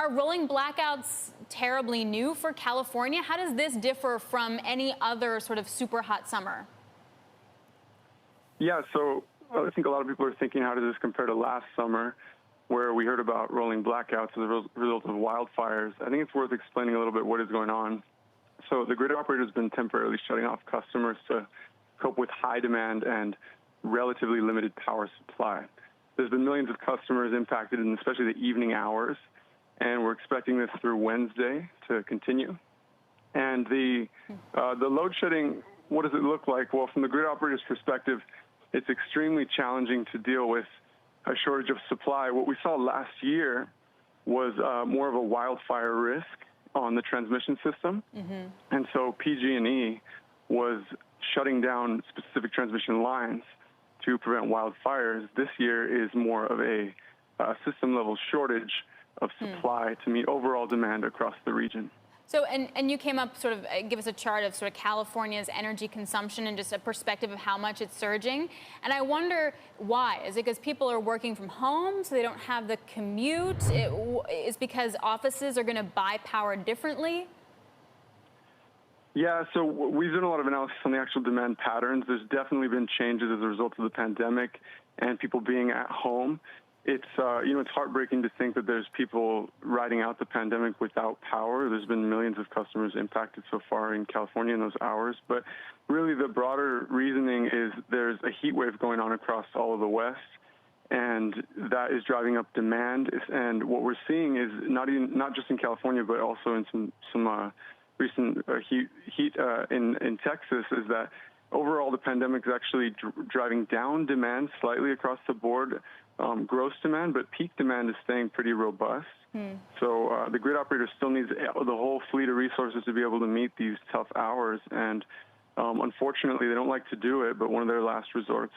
are rolling blackouts terribly new for California? How does this differ from any other sort of super hot summer? Yeah, so I think a lot of people are thinking, how does this compare to last summer, where we heard about rolling blackouts as a result of wildfires? I think it's worth explaining a little bit what is going on. So the grid operator has been temporarily shutting off customers to cope with high demand and relatively limited power supply. There's been millions of customers impacted in especially the evening hours, and we're expecting this through Wednesday to continue. And the load shedding, what does it look like? Well, from the grid operator's perspective, it's extremely challenging to deal with a shortage of supply. What we saw last year was more of a wildfire risk on the transmission system. And so PG&E was shutting down specific transmission lines to prevent wildfires. This year is more of a system-level shortage of supply to meet overall demand across the region. So, and you came up sort of, give us a chart of sort of California's energy consumption and just a perspective of how much it's surging. And I wonder why. Is it because people are working from home, so they don't have the commute? Is because offices are going to buy power differently? Yeah, so we've done a lot of analysis on the actual demand patterns. There's definitely been changes as a result of the pandemic and people being at home. It's it's heartbreaking to think that there's people riding out the pandemic without power. There's been millions of customers impacted so far in California in those hours. But really the broader reasoning is there's a heat wave going on across all of the West, and that is driving up demand. And what we're seeing is not just in California, but also in some recent heat in Texas, is that overall the pandemic is actually driving down demand slightly across the board. Gross demand, but peak demand is staying pretty robust. So the grid operator still needs the whole fleet of resources to be able to meet these tough hours. And unfortunately, they don't like to do it, but one of their last resorts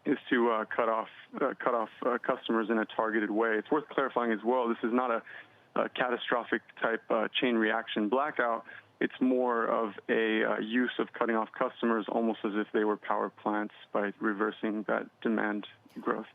is to cut off customers in a targeted way. It's worth clarifying as well, this is not a catastrophic type chain reaction blackout. It's more of a use of cutting off customers almost as if they were power plants by reversing that demand growth.